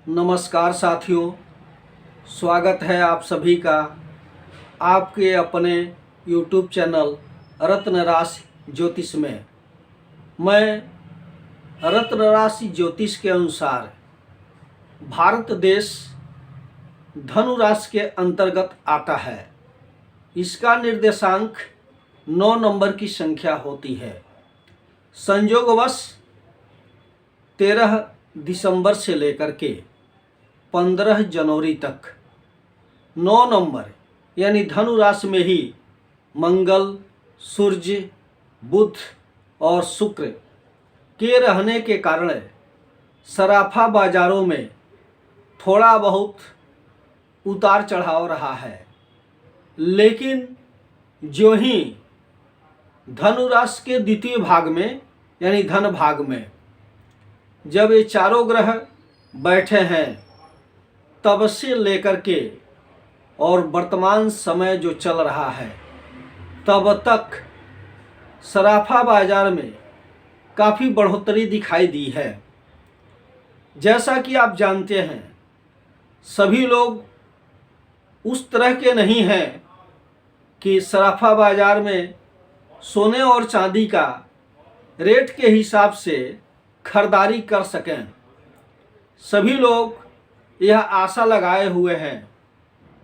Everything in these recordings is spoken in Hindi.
नमस्कार साथियों, स्वागत है आप सभी का आपके अपने YouTube चैनल रत्न राशि ज्योतिष में। मैं रत्न राशि ज्योतिष के अनुसार भारत देश धनु राशि के अंतर्गत आता है। इसका निर्देशांक 9 नंबर की संख्या होती है। संयोगवश 13 दिसंबर से लेकर के 15 जनवरी तक 9 नंबर यानी धनु राशि में ही मंगल, सूर्य, बुध और शुक्र के रहने के कारण सराफा बाजारों में थोड़ा बहुत उतार चढ़ाव रहा है। लेकिन जो ही धनु राशि के द्वितीय भाग में यानी धन भाग में जब ये चारों ग्रह बैठे हैं तब से लेकर के और वर्तमान समय जो चल रहा है तब तक सराफा बाजार में काफ़ी बढ़ोतरी दिखाई दी है। जैसा कि आप जानते हैं, सभी लोग उस तरह के नहीं हैं कि सराफा बाजार में सोने और चांदी का रेट के हिसाब से खरीदारी कर सकें। सभी लोग यह आशा लगाए हुए हैं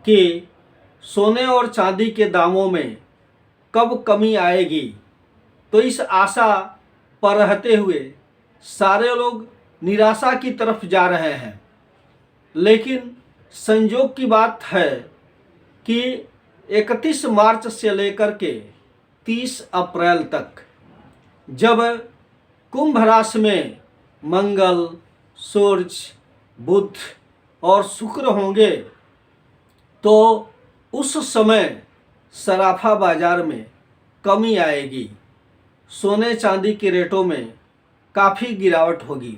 कि सोने और चांदी के दामों में कब कमी आएगी। तो इस आशा पर रहते हुए सारे लोग निराशा की तरफ जा रहे हैं। लेकिन संयोग की बात है कि 31 मार्च से लेकर के 30 अप्रैल तक जब कुंभ राशि में मंगल, सूर्य, बुध और शुक्र होंगे तो उस समय सराफा बाजार में कमी आएगी। सोने चांदी के रेटों में काफ़ी गिरावट होगी।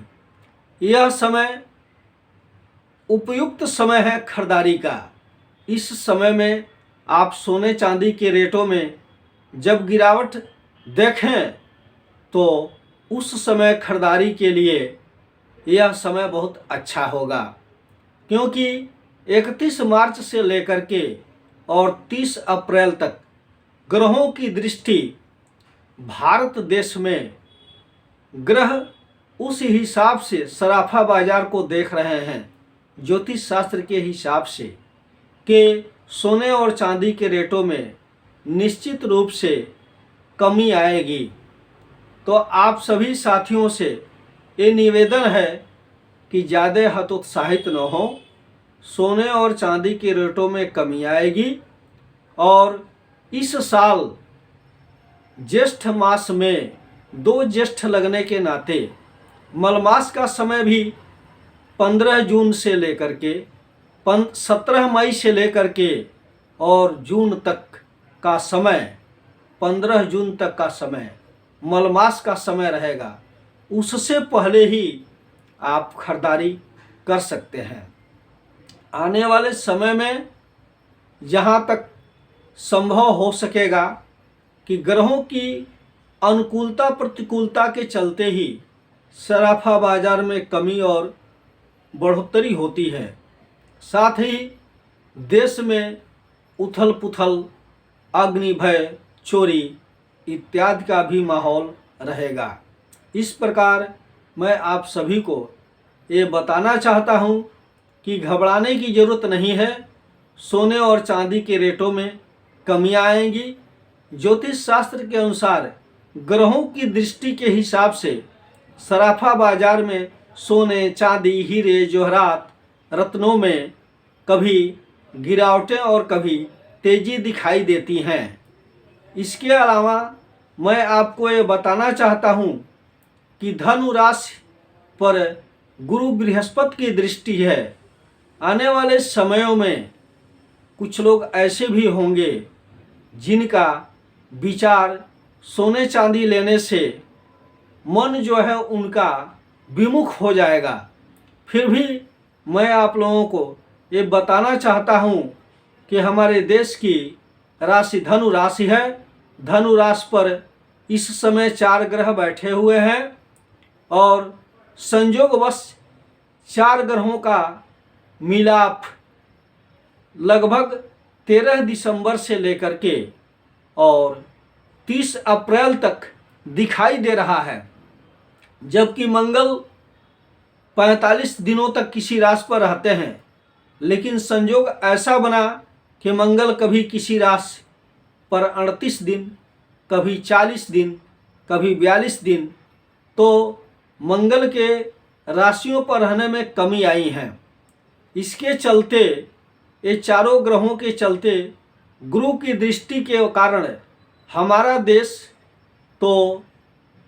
यह समय उपयुक्त समय है खरीदारी का। इस समय में आप सोने चांदी के रेटों में जब गिरावट देखें तो उस समय खरीदारी के लिए यह समय बहुत अच्छा होगा, क्योंकि 31 मार्च से लेकर के और 30 अप्रैल तक ग्रहों की दृष्टि भारत देश में ग्रह उस हिसाब से सराफा बाजार को देख रहे हैं ज्योतिष शास्त्र के हिसाब से कि सोने और चांदी के रेटों में निश्चित रूप से कमी आएगी। तो आप सभी साथियों से ये निवेदन है कि ज़्यादा हतोत्साहित न हो। सोने और चांदी के रेटों में कमी आएगी और इस साल ज्येष्ठ मास में 2 ज्येष्ठ लगने के नाते मलमास का समय भी 15 जून से लेकर के 17 मई से लेकर के और जून तक का समय 15 जून तक का समय मलमास का समय रहेगा। उससे पहले ही आप खरीदारी कर सकते हैं। आने वाले समय में जहाँ तक संभव हो सकेगा कि ग्रहों की अनुकूलता प्रतिकूलता के चलते ही सराफा बाजार में कमी और बढ़ोतरी होती है। साथ ही देश में उथल पुथल, अग्नि भय, चोरी इत्यादि का भी माहौल रहेगा। इस प्रकार मैं आप सभी को ये बताना चाहता हूँ कि घबराने की ज़रूरत नहीं है। सोने और चांदी के रेटों में कमियां आएंगी। ज्योतिष शास्त्र के अनुसार ग्रहों की दृष्टि के हिसाब से सराफा बाजार में सोने, चांदी, हीरे, जवाहरात, रत्नों में कभी गिरावटें और कभी तेज़ी दिखाई देती हैं। इसके अलावा मैं आपको ये बताना चाहता हूँ कि धनु राशि पर गुरु बृहस्पति की दृष्टि है। आने वाले समयों में कुछ लोग ऐसे भी होंगे जिनका विचार सोने चांदी लेने से मन जो है उनका विमुख हो जाएगा। फिर भी मैं आप लोगों को ये बताना चाहता हूँ कि हमारे देश की राशि धनु राशि है। धनु राशि पर इस समय 4 ग्रह बैठे हुए हैं और संयोगवश 4 ग्रहों का मिलाप लगभग 13 दिसंबर से लेकर के और 30 अप्रैल तक दिखाई दे रहा है, जबकि मंगल 45 दिनों तक किसी राशि पर रहते हैं। लेकिन संयोग ऐसा बना कि मंगल कभी किसी राशि पर 38 दिन, कभी 40 दिन, कभी 42 दिन, तो मंगल के राशियों पर रहने में कमी आई है। इसके चलते, ये चारों ग्रहों के चलते, गुरु की दृष्टि के कारण हमारा देश तो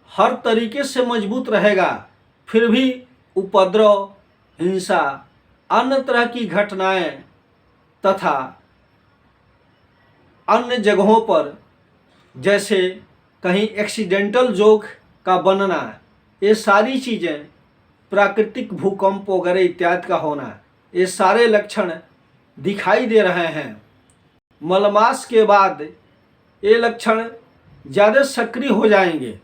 हर तरीके से मजबूत रहेगा, फिर भी उपद्रव, हिंसा, अन्य तरह की घटनाएं तथा अन्य जगहों पर जैसे कहीं एक्सीडेंटल जोग का बनना, ये सारी चीज़ें, प्राकृतिक भूकंप वगैरह इत्यादि का होना, ये सारे लक्षण दिखाई दे रहे हैं। मलमास के बाद ये लक्षण ज़्यादा सक्रिय हो जाएंगे,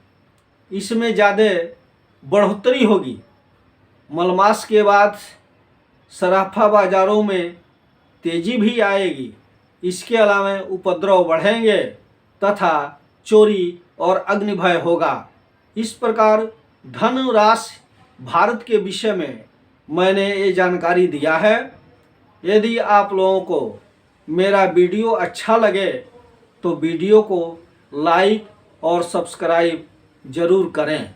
इसमें ज़्यादा बढ़ोतरी होगी। मलमास के बाद सराफा बाज़ारों में तेज़ी भी आएगी। इसके अलावा उपद्रव बढ़ेंगे तथा चोरी और अग्निभय होगा। इस प्रकार धनु राशि भारत के विषय में मैंने ये जानकारी दिया है। यदि आप लोगों को मेरा वीडियो अच्छा लगे तो वीडियो को लाइक और सब्सक्राइब ज़रूर करें।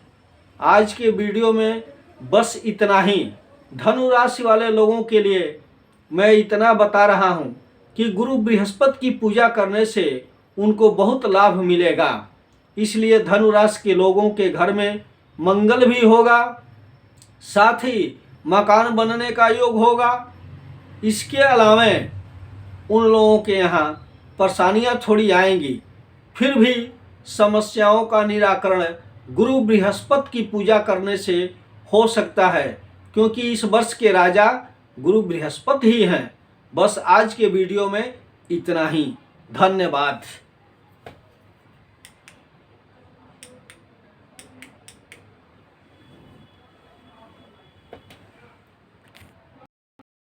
आज के वीडियो में बस इतना ही। धनु राशि वाले लोगों के लिए मैं इतना बता रहा हूँ कि गुरु बृहस्पति की पूजा करने से उनको बहुत लाभ मिलेगा। इसलिए धनु राशि के लोगों के घर में मंगल भी होगा, साथ ही मकान बनने का योग होगा। इसके अलावा उन लोगों के यहाँ परेशानियाँ थोड़ी आएंगी, फिर भी समस्याओं का निराकरण गुरु बृहस्पति की पूजा करने से हो सकता है, क्योंकि इस वर्ष के राजा गुरु बृहस्पति ही हैं। बस आज के वीडियो में इतना ही। धन्यवाद।